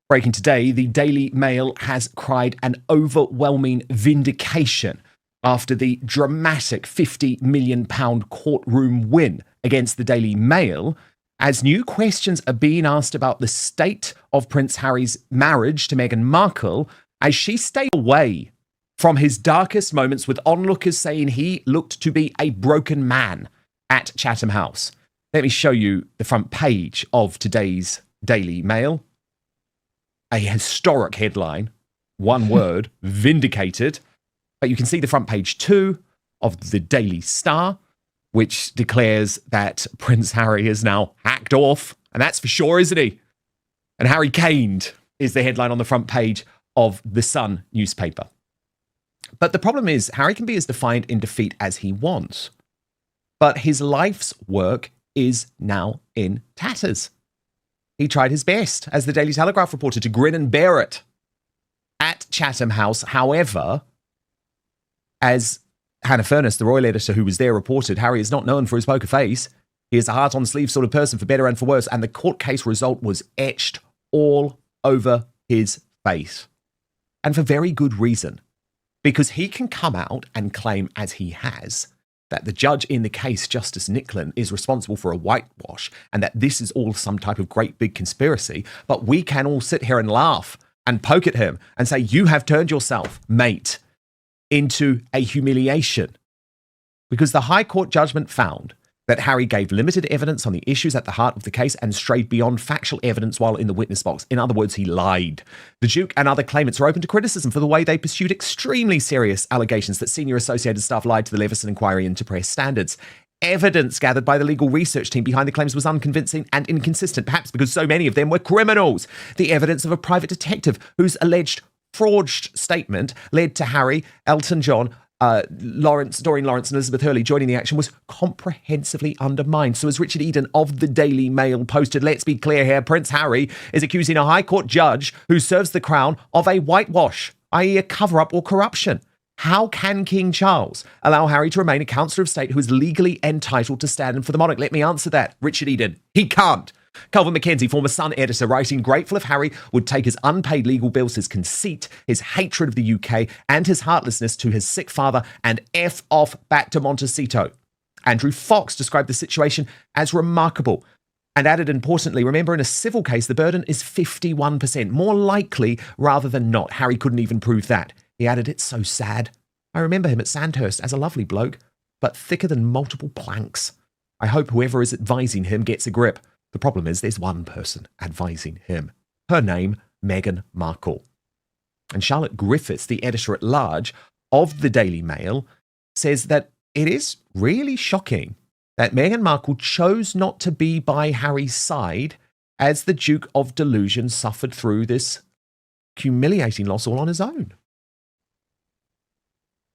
Breaking today, the Daily Mail has cried an overwhelming vindication after the dramatic £50 million courtroom win against the Daily Mail, as new questions are being asked about the state of Prince Harry's marriage to Meghan Markle as she stayed away from his darkest moments, with onlookers saying he looked to be a broken man at Chatham House. Let me show you the front page of today's Daily Mail. A historic headline, one word, vindicated. But you can see the front page too of the Daily Star, which declares that Prince Harry is now hacked off. And that's for sure, isn't he? And Harry caned is the headline on the front page of the Sun newspaper. But the problem is, Harry can be as defiant in defeat as he wants. But his life's work is now in tatters. He tried his best, as the Daily Telegraph reported, to grin and bear it at Chatham House. However, as Hannah Furness, the royal editor who was there, reported, Harry is not known for his poker face. He is a heart-on-sleeve sort of person, for better and for worse, and the court case result was etched all over his face. And for very good reason, because he can come out and claim, as he has, that the judge in the case, Justice Nicklin, is responsible for a whitewash and that this is all some type of great big conspiracy. But we can all sit here and laugh and poke at him and say, you have turned yourself, mate, into a humiliation. Because the High Court judgment found that Harry gave limited evidence on the issues at the heart of the case and strayed beyond factual evidence while in the witness box. In other words, he lied. The Duke and other claimants are open to criticism for the way they pursued extremely serious allegations that senior associated staff lied to the Leveson inquiry into press standards. Evidence gathered by the legal research team behind the claims was unconvincing and inconsistent, perhaps because so many of them were criminals. The evidence of a private detective whose alleged forged statement led to Harry, Elton John, Doreen Lawrence and Elizabeth Hurley joining the action was comprehensively undermined. So as Richard Eden of the Daily Mail posted, let's be clear here, Prince Harry is accusing a High Court judge who serves the crown of a whitewash, i.e. a cover-up or corruption. How can King Charles allow Harry to remain a Councillor of State who is legally entitled to stand in for the monarch? Let me answer that, Richard Eden. He can't. Calvin Mackenzie, former Sun editor, writing, grateful if Harry would take his unpaid legal bills, his conceit, his hatred of the UK, and his heartlessness to his sick father and F off back to Montecito. Andrew Fox described the situation as remarkable and added, importantly, remember, in a civil case, the burden is 51%, more likely rather than not. Harry couldn't even prove that. He added, it's so sad. I remember him at Sandhurst as a lovely bloke, but thicker than multiple planks. I hope whoever is advising him gets a grip. The problem is there's one person advising him. Her name, Meghan Markle. And Charlotte Griffiths, the editor-at-large of the Daily Mail, says that it is really shocking that Meghan Markle chose not to be by Harry's side as the Duke of Delusion suffered through this humiliating loss all on his own.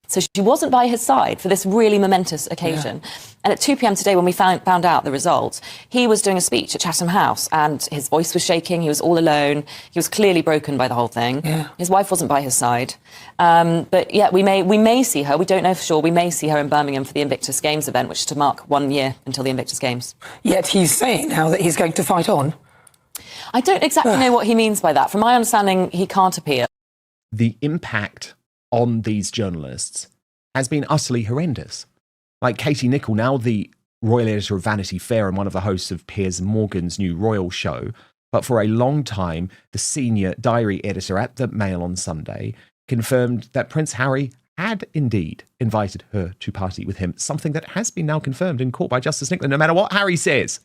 So she wasn't by his side for this really momentous occasion. Yeah. And at 2 p.m. today, when we found out the results, he was doing a speech at Chatham House and his voice was shaking. He was all alone. He was clearly broken by the whole thing. Yeah. His wife wasn't by his side. But yeah, we may see her. We don't know for sure. We may see her in Birmingham for the Invictus Games event, which is to mark 1 year until the Invictus Games. Yet he's saying now that he's going to fight on. I don't exactly know what he means by that. From my understanding, he can't appear. The impact on these journalists has been utterly horrendous. Like Katie Nicholl, now the royal editor of Vanity Fair and one of the hosts of Piers Morgan's new royal show, but for a long time, the senior diary editor at the Mail on Sunday, confirmed that Prince Harry had indeed invited her to party with him, something that has been now confirmed in court by Justice Nicklin, no matter what Harry says.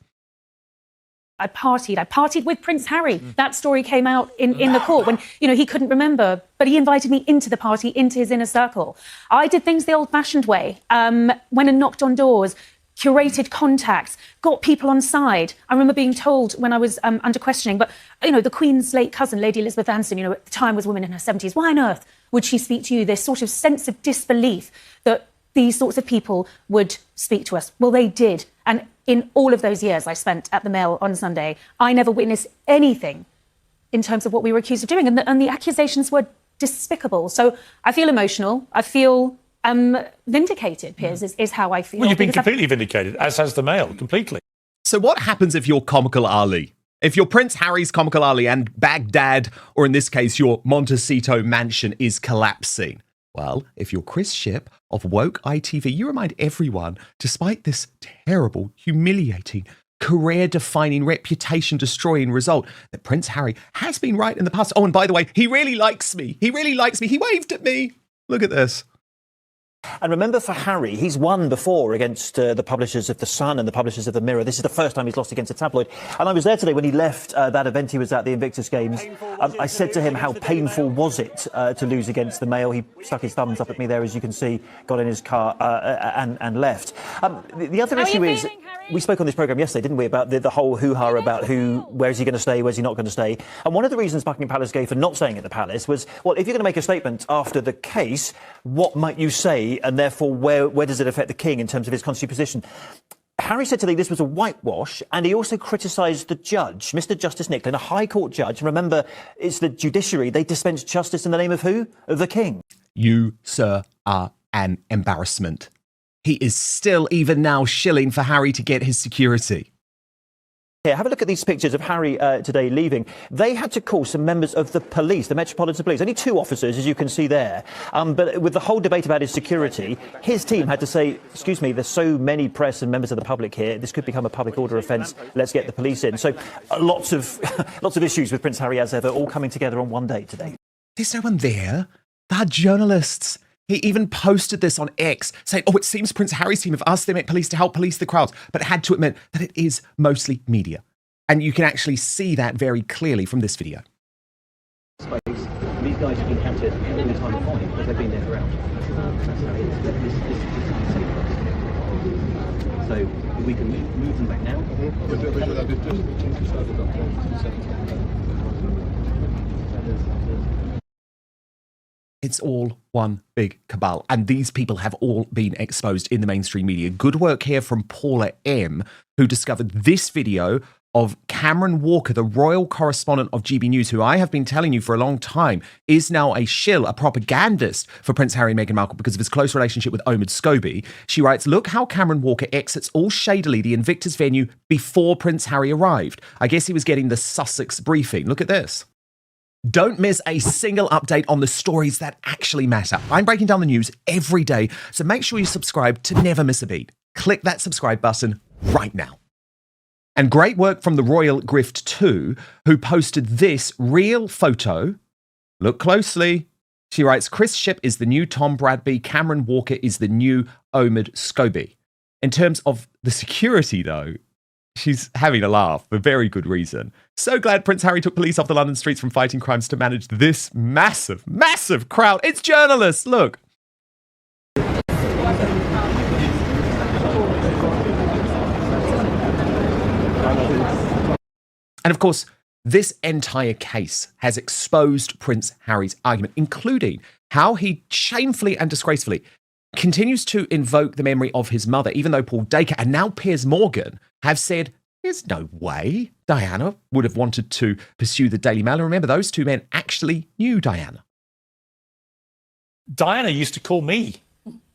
I partied with Prince Harry. That story came out in the court when, he couldn't remember, but he invited me into the party, into his inner circle. I did things the old-fashioned way, went and knocked on doors, curated contacts, got people on side. I remember being told when I was under questioning, but, the Queen's late cousin, Lady Elizabeth Anson, at the time was a woman in her 70s. Why on earth would she speak to you? This sort of sense of disbelief that these sorts of people would speak to us. Well, they did. And in all of those years I spent at the Mail on Sunday, I never witnessed anything in terms of what we were accused of doing. And the accusations were despicable. So I feel emotional. I feel vindicated, Piers, is how I feel. Well, you've been completely vindicated, as has the Mail, completely. So what happens if you're Comical Ali? If your Prince Harry's comical alley and Baghdad, or in this case, your Montecito mansion is collapsing, well, if you're Chris Ship of Woke ITV, you remind everyone, despite this terrible, humiliating, career-defining, reputation-destroying result, that Prince Harry has been right in the past. Oh, and by the way, he really likes me. He really likes me. He waved at me. Look at this. And remember, for Harry, he's won before against the publishers of The Sun and the publishers of The Mirror. This is the first time he's lost against a tabloid. And I was there today when he left that event he was at, the Invictus Games. I said to him, how painful was it to lose against the Mail? He stuck his thumbs up at me there, as you can see, got in his car and left. The other issue is, we spoke on this programme yesterday, didn't we, about the whole hoo-ha about where is he going to stay, where's he not going to stay. And one of the reasons Buckingham Palace gave for not staying at the Palace was, well, if you're going to make a statement after the case, what might you say? And therefore, where does it affect the King in terms of his constitutional position? Harry said today this was a whitewash, and he also criticised the judge, Mr. Justice Nicklin, a High Court judge. And remember, it's the judiciary. They dispense justice in the name of who? Of the King. You, sir, are an embarrassment. He is still, even now, shilling for Harry to get his security. Here, have a look at these pictures of Harry today leaving. They had to call some members of the police, the Metropolitan Police. Only 2 officers, as you can see there. But with the whole debate about his security, his team had to say, excuse me, there's so many press and members of the public here. This could become a public order offence. Let's get the police in. So lots of issues with Prince Harry, as ever, all coming together on one day today. There's no one there. They're journalists. He even posted this on X, saying, oh, it seems Prince Harry's team have asked the Met Police to help police the crowds, but had to admit that it is mostly media. And you can actually see that very clearly from this video. Space. These guys have been captured all the time fine because they've been there throughout. So if we can move them back now. It's all one big cabal, and these people have all been exposed in the mainstream media. Good work here from Paula M, who discovered this video of Cameron Walker, the royal correspondent of GB News, who I have been telling you for a long time is now a shill, a propagandist for Prince Harry and Meghan Markle because of his close relationship with Omid Scobie. She writes, look how Cameron Walker exits all shadily the Invictus venue before Prince Harry arrived. I guess he was getting the Sussex briefing. Look at this. Don't miss a single update on the stories that actually matter. I'm breaking down the news every day, so make sure you subscribe to never miss a beat. Click that subscribe button right now. And great work from the Royal Grift 2, who posted this real photo. Look closely. She writes, Chris Ship is the new Tom Bradby. Cameron Walker is the new Omid Scobie. In terms of the security, though, she's having a laugh for very good reason. So glad Prince Harry took police off the London streets from fighting crimes to manage this massive, massive crowd. It's journalists, look. And of course, this entire case has exposed Prince Harry's argument, including how he shamefully and disgracefully continues to invoke the memory of his mother, even though Paul Dacre and now Piers Morgan have said, there's no way Diana would have wanted to pursue the Daily Mail. And remember, those 2 men actually knew Diana. Diana used to call me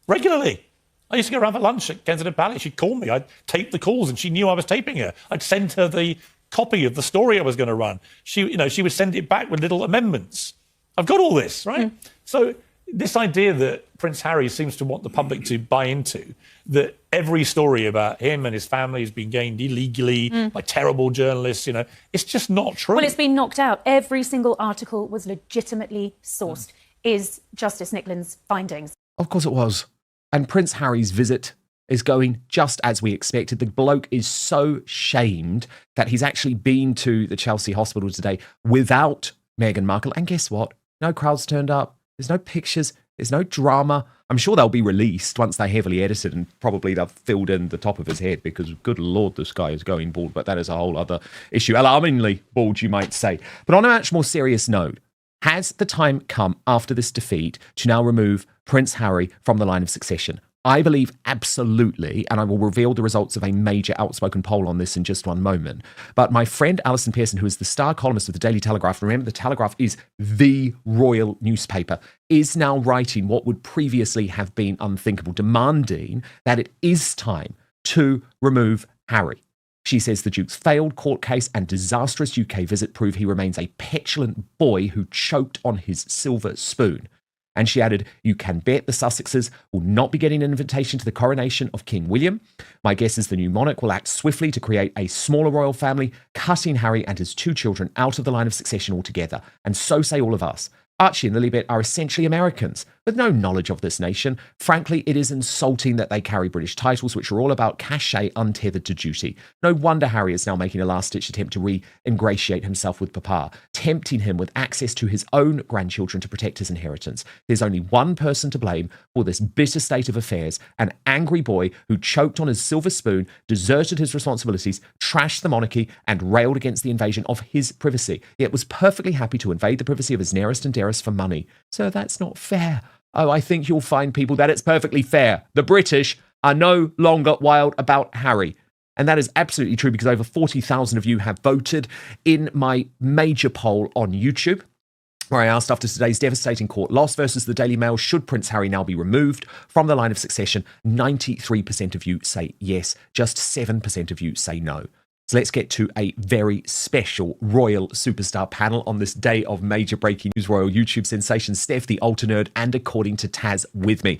regularly. I used to go around for lunch at Kensington Palace. She'd call me. I'd tape the calls and she knew I was taping her. I'd send her the copy of the story I was going to run. She would send it back with little amendments. I've got all this, right? So this idea that Prince Harry seems to want the public to buy into, that every story about him and his family has been gained illegally by terrible journalists, it's just not true. Well, it's been knocked out. Every single article was legitimately sourced, is Justice Nicklin's findings. Of course it was. And Prince Harry's visit is going just as we expected. The bloke is so shamed that he's actually been to the Chelsea hospital today without Meghan Markle. And guess what? No crowds turned up. There's no pictures. There's no drama. I'm sure they'll be released once they're heavily edited and probably they've filled in the top of his head because, good Lord, this guy is going bald. But that is a whole other issue. Alarmingly bald, you might say. But on a much more serious note, has the time come after this defeat to now remove Prince Harry from the line of succession? I believe absolutely, and I will reveal the results of a major outspoken poll on this in just one moment. But my friend Alison Pearson, who is the star columnist of the Daily Telegraph, remember the Telegraph is the royal newspaper, is now writing what would previously have been unthinkable, demanding that it is time to remove Harry. She says the Duke's failed court case and disastrous UK visit prove he remains a petulant boy who choked on his silver spoon. And she added, "You can bet the Sussexes will not be getting an invitation to the coronation of King William. My guess is the new monarch will act swiftly to create a smaller royal family, cutting Harry and his 2 children out of the line of succession altogether. And so say all of us. Archie and Lilibet are essentially Americans with no knowledge of this nation. Frankly, it is insulting that they carry British titles, which are all about cachet untethered to duty. No wonder Harry is now making a last-ditch attempt to re-ingratiate himself with Papa, tempting him with access to his own grandchildren to protect his inheritance. There's only one person to blame for this bitter state of affairs, an angry boy who choked on his silver spoon, deserted his responsibilities, trashed the monarchy, and railed against the invasion of his privacy, yet was perfectly happy to invade the privacy of his nearest and dearest for money. So that's not fair. Oh, I think you'll find people that it's perfectly fair. The British are no longer wild about Harry. And that is absolutely true because over 40,000 of you have voted in my major poll on YouTube, where I asked, after today's devastating court loss versus the Daily Mail, should Prince Harry now be removed from the line of succession? 93% of you say yes, just 7% of you say no. So let's get to a very special royal superstar panel on this day of major breaking news. Royal YouTube sensation Steph, the Alter Nerd, and according to Taz with me.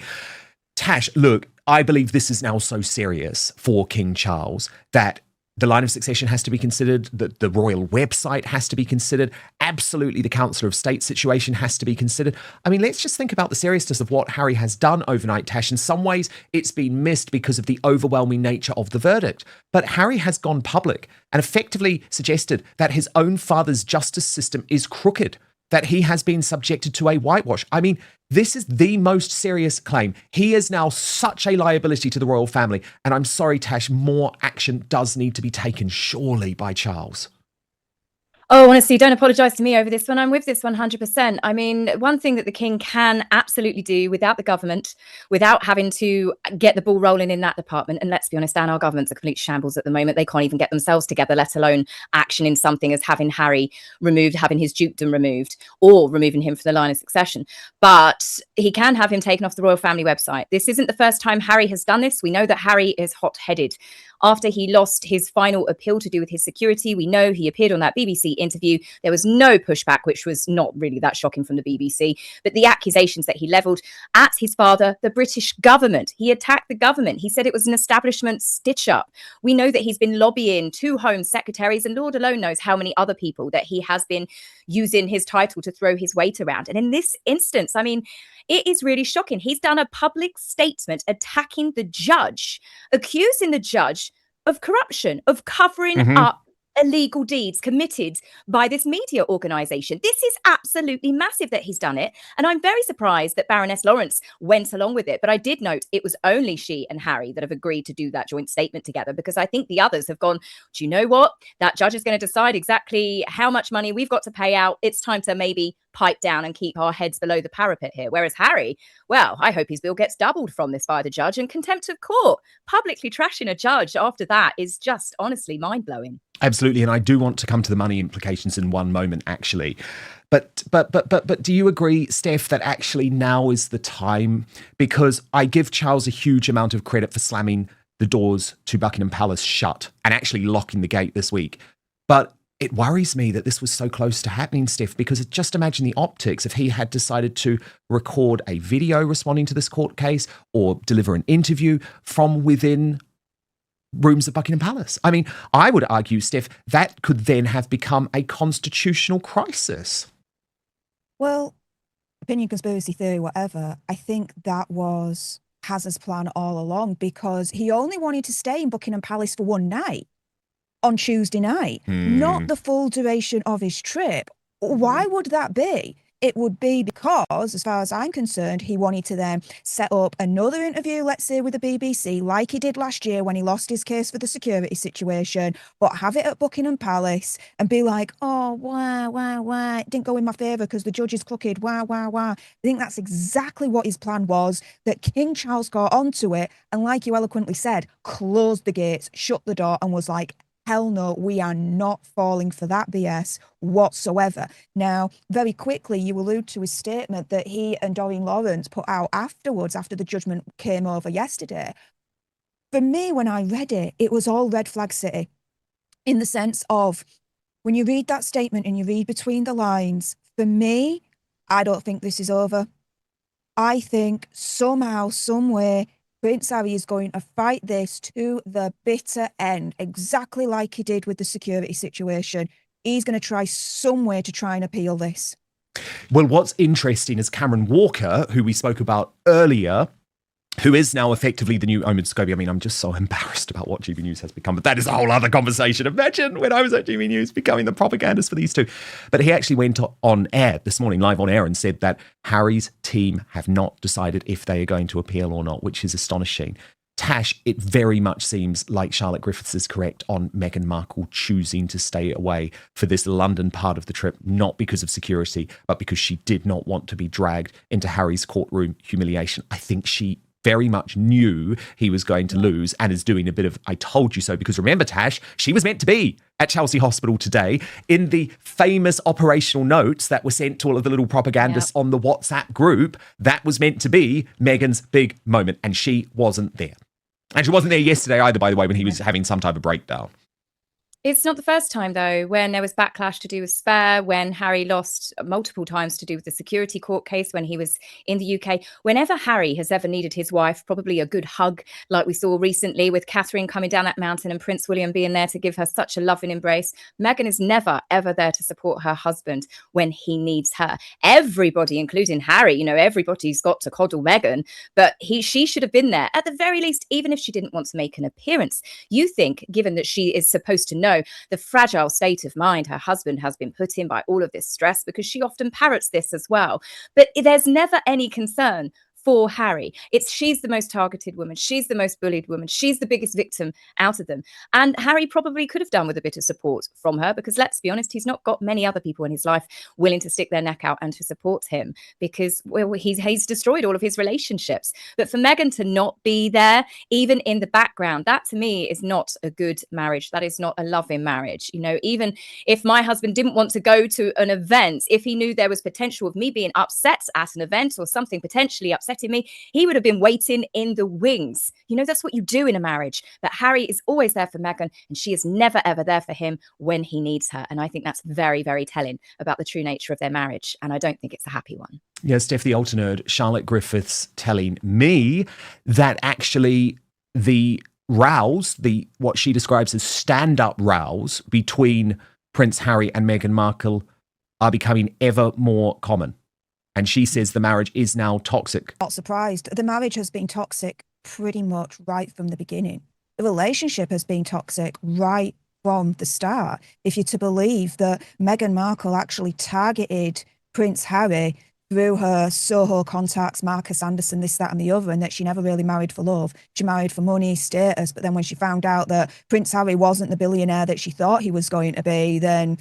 Tash, look, I believe this is now so serious for King Charles that the line of succession has to be considered, that the royal website has to be considered, absolutely the Councillor of State situation has to be considered. I mean, let's just think about the seriousness of what Harry has done overnight, Tash. In some ways, it's been missed because of the overwhelming nature of the verdict. But Harry has gone public and effectively suggested that his own father's justice system is crooked, that he has been subjected to a whitewash. I mean, this is the most serious claim. He is now such a liability to the royal family. And I'm sorry, Tash, more action does need to be taken, surely, by Charles. Oh, honestly, don't apologise to me over this one. I'm with this 100%. I mean, one thing that the king can absolutely do without the government, without having to get the ball rolling in that department, and let's be honest, Dan, our government's a complete shambles at the moment. They can't even get themselves together, let alone action in something as having Harry removed, having his dukedom removed, or removing him from the line of succession. But he can have him taken off the royal family website. This isn't the first time Harry has done this. We know that Harry is hot-headed. After he lost his final appeal to do with his security, we know he appeared on that BBC interview. There was no pushback, which was not really that shocking from the BBC. But the accusations that he levelled at his father, the British government, he attacked the government. He said it was an establishment stitch-up. We know that he's been lobbying 2 Home Secretaries, and Lord alone knows how many other people that he has been using his title to throw his weight around. And in this instance, I mean, it is really shocking. He's done a public statement attacking the judge, accusing the judge of corruption, of covering up illegal deeds committed by this media organisation. This is absolutely massive that he's done it. And I'm very surprised that Baroness Lawrence went along with it. But I did note it was only she and Harry that have agreed to do that joint statement together, because I think the others have gone, do you know what? That judge is going to decide exactly how much money we've got to pay out. It's time to maybe pipe down and keep our heads below the parapet here. Whereas Harry, well, I hope his bill gets doubled from this by the judge, and contempt of court. Publicly trashing a judge after that is just honestly mind-blowing. Absolutely, and I do want to come to the money implications in one moment, actually. But do you agree, Steph, that actually now is the time? Because I give Charles a huge amount of credit for slamming the doors to Buckingham Palace shut and actually locking the gate this week. But it worries me that this was so close to happening, Steph, because just imagine the optics if he had decided to record a video responding to this court case or deliver an interview from within rooms of Buckingham Palace. I mean, I would argue, Steph, that could then have become a constitutional crisis. Well, opinion, conspiracy theory, whatever, I think that was Hazard's plan all along, because he only wanted to stay in Buckingham Palace for one night on Tuesday night, not the full duration of his trip. Why would that be? It would be because, as far as I'm concerned, he wanted to then set up another interview, let's say, with the BBC, like he did last year when he lost his case for the security situation, but have it at Buckingham Palace and be like, oh, why, it didn't go in my favour because the judge is crooked, why. I think that's exactly what his plan was, that King Charles got onto it and, like you eloquently said, closed the gates, shut the door and was like, hell no, we are not falling for that BS whatsoever. Now, very quickly, you allude to his statement that he and Doreen Lawrence put out afterwards, after the judgment came over yesterday. For me, when I read it, it was all red flag city. in the sense of when you read that statement and you read between the lines, for me, I don't think this is over. I think somehow, some way, Prince Harry is going to fight this to the bitter end, exactly like he did with the security situation. He's going to try some way to try and appeal this. Well, what's interesting is Cameron Walker, who we spoke about earlier, who is now effectively the new Omid Scobie. I mean, I'm just so embarrassed about what GB News has become, but that is a whole other conversation. Imagine when I was at GB News becoming the propagandist for these two. But he actually went on air this morning, live on air, and said that Harry's team have not decided if they are going to appeal or not, which is astonishing. Tash, it very much seems like Charlotte Griffiths is correct on Meghan Markle choosing to stay away for this London part of the trip, not because of security, but because she did not want to be dragged into Harry's courtroom humiliation. I think she very much knew he was going to lose and is doing a bit of I told you so, because remember, Tash, she was meant to be at Chelsea Hospital today. In the famous operational notes that were sent to all of the little propagandists on the WhatsApp group, that was meant to be Meghan's big moment, and she wasn't there. And she wasn't there yesterday either, by the way, when he was having some type of breakdown. It's not the first time, though, when there was backlash to do with Spare, when Harry lost multiple times to do with the security court case, when he was in the UK. Whenever Harry has ever needed his wife, probably a good hug, like we saw recently with Catherine coming down that mountain and Prince William being there to give her such a loving embrace, Meghan is never, ever there to support her husband when he needs her. Everybody, including Harry, everybody's got to coddle Meghan, but she should have been there, at the very least, even if she didn't want to make an appearance. You think, given that she is supposed to know the fragile state of mind her husband has been put in by all of this stress, because she often parrots this as well. But there's never any concern for Harry. She's the most targeted woman. She's the most bullied woman. She's the biggest victim out of them. And Harry probably could have done with a bit of support from her, because let's be honest, he's not got many other people in his life willing to stick their neck out and to support him, because he's destroyed all of his relationships. But for Meghan to not be there, even in the background, that to me is not a good marriage. That is not a loving marriage. Even if my husband didn't want to go to an event, if he knew there was potential of me being upset at an event or something potentially upsetting me, he would have been waiting in the wings. That's what you do in a marriage. But Harry is always there for Meghan, and she is never, ever there for him when he needs her. And I think that's very, very telling about the true nature of their marriage. And I don't think it's a happy one. Yeah, Steph, the Alter Nerd, Charlotte Griffiths telling me that actually the rows, what she describes as stand-up rows between Prince Harry and Meghan Markle are becoming ever more common. And she says the marriage is now toxic. Not surprised. The marriage has been toxic pretty much right from the beginning. The relationship has been toxic right from the start. If you're to believe that Meghan Markle actually targeted Prince Harry through her Soho contacts, Marcus Anderson, this, that, and the other, and that she never really married for love. She married for money, status. But then when she found out that Prince Harry wasn't the billionaire that she thought he was going to be, then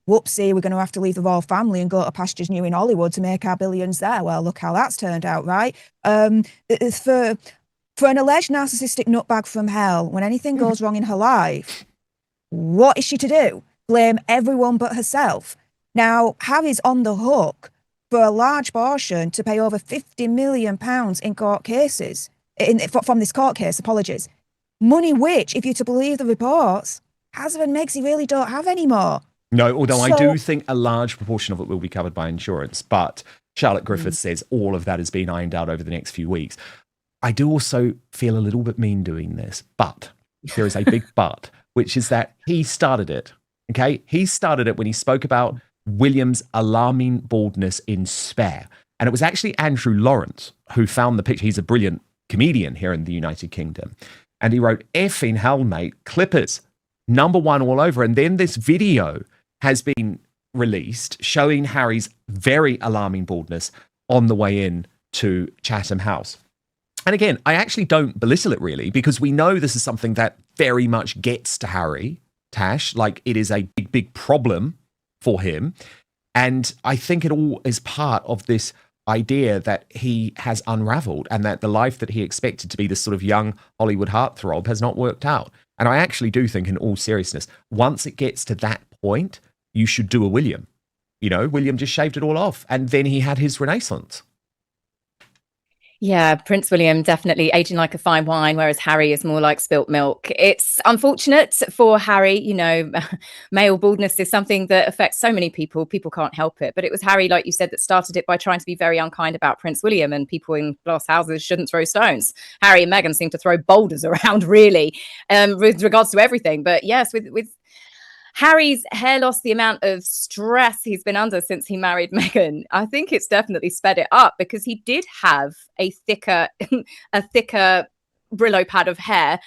whoopsie, we're going to have to leave the royal family and go to pastures new in Hollywood to make our billions there. Well, look how that's turned out, right? For an alleged narcissistic nutbag from hell, when anything goes wrong in her life, what is she to do? Blame everyone but herself. Now, Harry's on the hook for a large portion to pay over £50 million in court cases, from this court case, apologies. Money which, if you're to believe the reports, Hazard and Megsy really don't have anymore. No, although I do think a large proportion of it will be covered by insurance, but Charlotte Griffiths says all of that is being ironed out over the next few weeks. I do also feel a little bit mean doing this, but there is a big but, which is that he started it, okay? He started it when he spoke about William's alarming baldness in Spare. And it was actually Andrew Lawrence who found the picture. He's a brilliant comedian here in the United Kingdom. And he wrote, effing hell, mate, Clippers, #1 all over. And then this video has been released showing Harry's very alarming baldness on the way in to Chatham House. And again, I actually don't belittle it really, because we know this is something that very much gets to Harry, Tash, like it is a big, big problem for him. And I think it all is part of this idea that he has unraveled and that the life that he expected to be this sort of young Hollywood heartthrob has not worked out. And I actually do think, in all seriousness, once it gets to that point, you should do a William. William just shaved it all off and then he had his renaissance. Yeah, Prince William definitely aging like a fine wine, whereas Harry is more like spilt milk. It's unfortunate for Harry. Male baldness is something that affects so many people. People can't help it. But it was Harry, like you said, that started it by trying to be very unkind about Prince William, and people in glass houses shouldn't throw stones. Harry and Meghan seem to throw boulders around, really, with regards to everything. But yes, with Harry's hair loss, the amount of stress he's been under since he married Meghan, I think it's definitely sped it up, because he did have a thicker Brillo pad of hair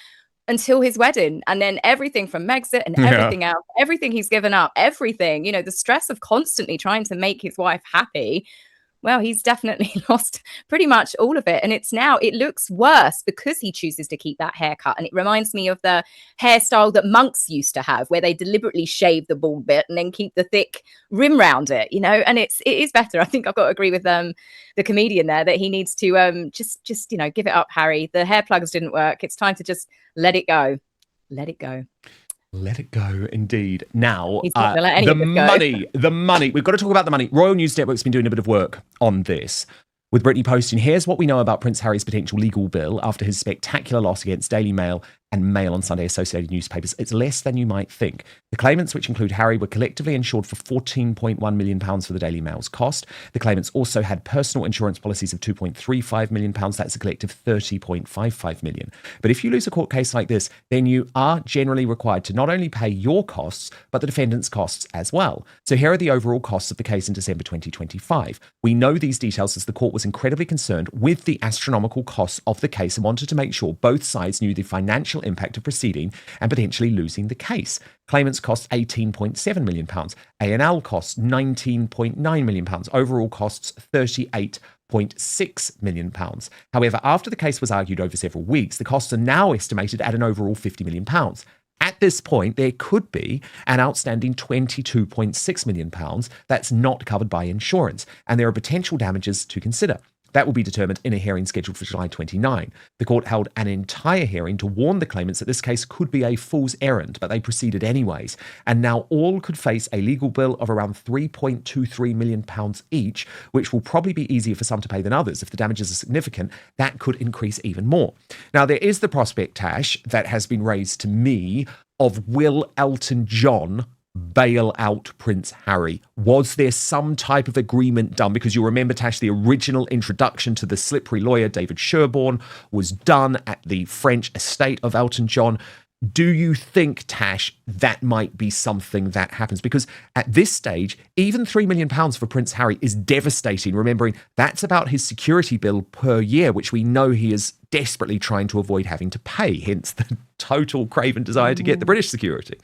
until his wedding. And then everything from Megxit and everything else, everything he's given up, everything, the stress of constantly trying to make his wife happy. Well, he's definitely lost pretty much all of it. And it looks worse because he chooses to keep that haircut. And it reminds me of the hairstyle that monks used to have, where they deliberately shave the bald bit and then keep the thick rim round it, and it is better. I think I've got to agree with the comedian there that he needs to just give it up, Harry. The hair plugs didn't work. It's time to just let it go. Let it go. Let it go, indeed. Now, the money. We've got to talk about the money. Royal News Network's been doing a bit of work on this, with Brittany posting, here's what we know about Prince Harry's potential legal bill after his spectacular loss against Daily Mail and Mail on Sunday Associated Newspapers. It's less than you might think. The claimants, which include Harry, were collectively insured for £14.1 million for the Daily Mail's cost. The claimants also had personal insurance policies of £2.35 million. That's a collective £30.55 million. But if you lose a court case like this, then you are generally required to not only pay your costs, but the defendant's costs as well. So here are the overall costs of the case in December 2025. We know these details as the court was incredibly concerned with the astronomical costs of the case and wanted to make sure both sides knew the financial impact of proceeding and potentially losing the case. Claimants cost £18.7 million. A&L costs £19.9 million. Overall costs £38.6 million. However, after the case was argued over several weeks, the costs are now estimated at an overall £50 million. At this point, there could be an outstanding £22.6 million that's not covered by insurance, and there are potential damages to consider. That will be determined in a hearing scheduled for July 29. The court held an entire hearing to warn the claimants that this case could be a fool's errand, but they proceeded anyways. And now all could face a legal bill of around £3.23 million each, which will probably be easier for some to pay than others. If the damages are significant, that could increase even more. Now, there is the prospect, Tash, that has been raised to me of will Elton John bail out Prince Harry? Was there some type of agreement done? Because you'll remember, Tash, the original introduction to the slippery lawyer, David Sherborne, was done at the French estate of Elton John. Do you think, Tash, that might be something that happens? Because at this stage, even £3 million for Prince Harry is devastating, remembering that's about his security bill per year, which we know he is desperately trying to avoid having to pay, hence the total craven desire to get the British security.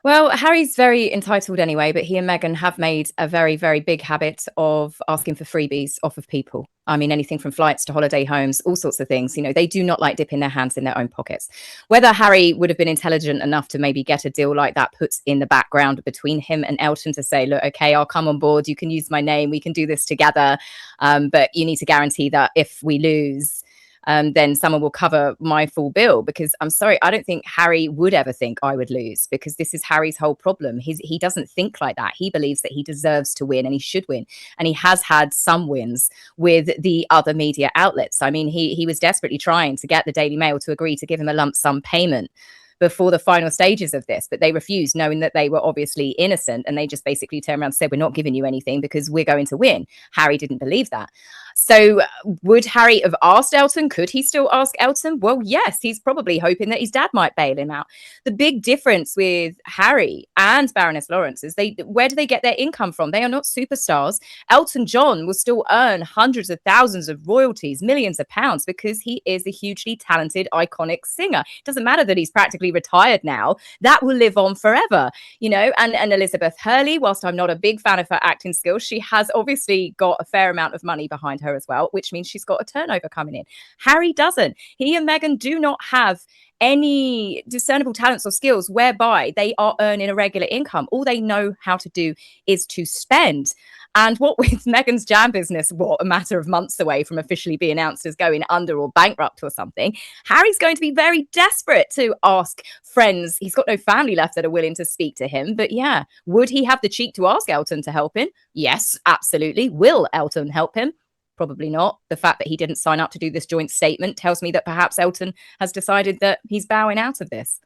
Well, Harry's very entitled anyway, but he and Meghan have made a very, very big habit of asking for freebies off of people. I mean, anything from flights to holiday homes, all sorts of things. They do not like dipping their hands in their own pockets. Whether Harry would have been intelligent enough to maybe get a deal like that put in the background between him and Elton to say, look, okay, I'll come on board. You can use my name. We can do this together. But you need to guarantee that if we lose, then someone will cover my full bill, because I'm sorry, I don't think Harry would ever think I would lose, because this is Harry's whole problem. He doesn't think like that. He believes that he deserves to win and he should win. And he has had some wins with the other media outlets. I mean, he was desperately trying to get the Daily Mail to agree to give him a lump sum payment before the final stages of this, but they refused, knowing that they were obviously innocent, and they just basically turned around and said, we're not giving you anything because we're going to win. Harry didn't believe that. So would Harry have asked Elton? Could he still ask Elton? Well, yes, he's probably hoping that his dad might bail him out. The big difference with Harry and Baroness Lawrence is where do they get their income from? They are not superstars. Elton John will still earn hundreds of thousands of royalties, millions of pounds, because he is a hugely talented, iconic singer. It doesn't matter that he's practically retired now. That will live on forever, and Elizabeth Hurley, whilst I'm not a big fan of her acting skills, she has obviously got a fair amount of money behind her as well, which means she's got a turnover coming in. Harry doesn't. He and Meghan do not have any discernible talents or skills whereby they are earning a regular income. All they know how to do is to spend. And what with Meghan's jam business, a matter of months away from officially being announced as going under or bankrupt or something, Harry's going to be very desperate to ask friends. He's got no family left that are willing to speak to him. But yeah, would he have the cheek to ask Elton to help him? Yes, absolutely. Will Elton help him? Probably not. The fact that he didn't sign up to do this joint statement tells me that perhaps Elton has decided that he's bowing out of this.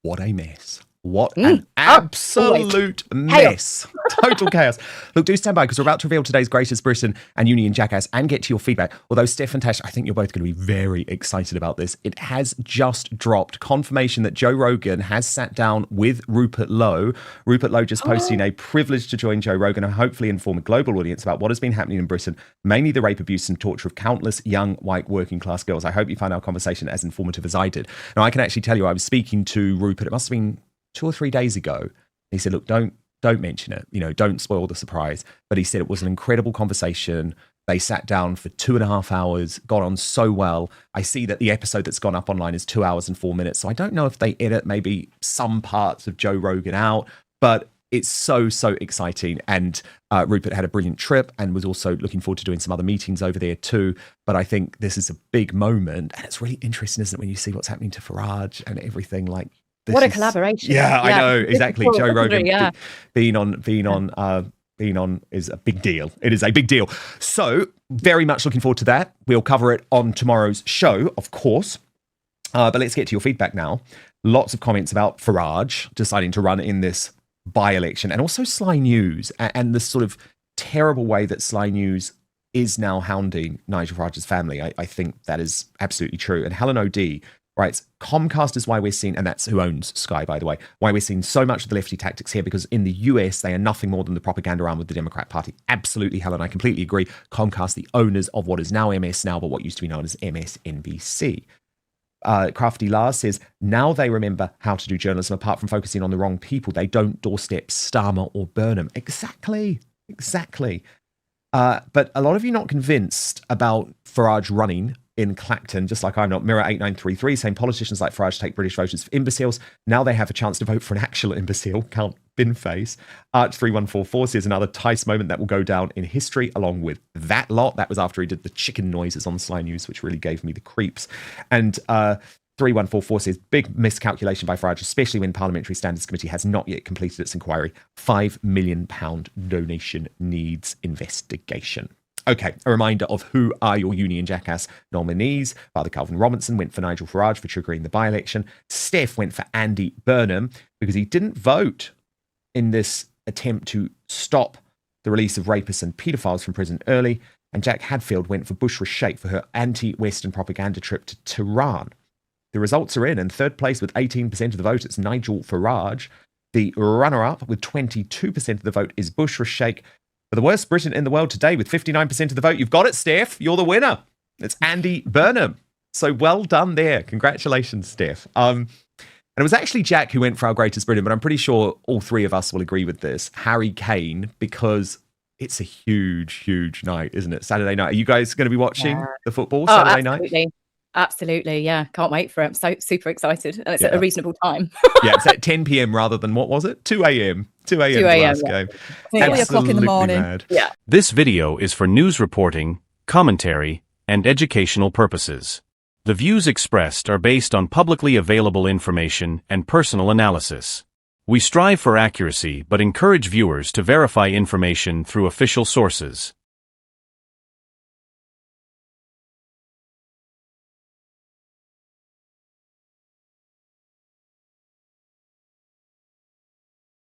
What a mess. What an absolute mess. Total chaos. Look, do stand by because we're about to reveal today's Greatest Britain and Union Jackass and get to your feedback. Although, Steph and Tash, I think you're both going to be very excited about this. It has just dropped confirmation that Joe Rogan has sat down with Rupert Lowe. Rupert Lowe just posting a privilege to join Joe Rogan and hopefully inform a global audience about what has been happening in Britain, mainly the rape, abuse and torture of countless young, white, working class girls. I hope you find our conversation as informative as I did. Now, I can actually tell you, I was speaking to Rupert, it must have been 2 or 3 days ago. He said, look, don't mention it, don't spoil the surprise. But he said it was an incredible conversation. They sat down for 2.5 hours, got on so well. I see that the episode that's gone up online is 2 hours and 4 minutes. So I don't know if they edit maybe some parts of Joe Rogan out, but it's so exciting. And Rupert had a brilliant trip and was also looking forward to doing some other meetings over there too. But I think this is a big moment. And it's really interesting, isn't it, when you see what's happening to Farage and everything like what a collaboration. Yeah, I know, exactly. Cool, Joe Rogan being on Yeah. is a big deal. It is a big deal. So very much looking forward to that. We'll cover it on tomorrow's show, of course. But let's get to your feedback now. Lots of comments about Farage deciding to run in this by-election and also Sly News and the sort of terrible way that Sly News is now hounding Nigel Farage's family. I think that is absolutely true. And Helen O.D. writes, Comcast is why we're seeing, and that's who owns Sky, by the way, why we're seeing so much of the lefty tactics here, because in the US, they are nothing more than the propaganda arm of the Democrat Party. Absolutely, Helen, I completely agree. Comcast, the owners of what is now MS Now, but what used to be known as MSNBC. Crafty Lars says, now they remember how to do journalism apart from focusing on the wrong people. They don't doorstep Starmer or Burnham. Exactly. But a lot of you not convinced about Farage running in Clacton, just like I'm not. Mirror 8933 saying politicians like Farage take British voters for imbeciles. Now they have a chance to vote for an actual imbecile. Count Binface. Arch 3144 says another Tice moment that will go down in history along with that lot. That was after he did the chicken noises on Sly News, which really gave me the creeps. And 3144 says big miscalculation by Farage, especially when Parliamentary Standards Committee has not yet completed its inquiry. £5 million donation needs investigation. Okay, a reminder of who are your Union Jackass nominees. Father Calvin Robinson went for Nigel Farage for triggering the by-election. Steph went for Andy Burnham because he didn't vote in this attempt to stop the release of rapists and paedophiles from prison early. And Jack Hadfield went for Bushra Sheikh for her anti-Western propaganda trip to Tehran. The results are in, and third place with 18% of the vote, it's Nigel Farage. The runner-up with 22% of the vote is Bushra Sheikh. For the worst Britain in the world today, with 59% of the vote, you've got it, Steph. You're the winner. It's Andy Burnham. So well done there. Congratulations, Steph. And it was actually Jack who went for our Greatest Britain, but I'm pretty sure all three of us will agree with this. Harry Kane, because it's a huge night, isn't it? Saturday night. Are you guys going to be watching the football Saturday night? Absolutely, yeah. Can't wait for it. I'm so super excited. And it's at a reasonable time. Yeah, it's at 10 p.m. rather than, what was it? 2 a.m. 2 a.m. 2 a.m. last game. 3 o'clock in the morning. Mad. Yeah. This video is for news reporting, commentary, and educational purposes. The views expressed are based on publicly available information and personal analysis. We strive for accuracy but encourage viewers to verify information through official sources.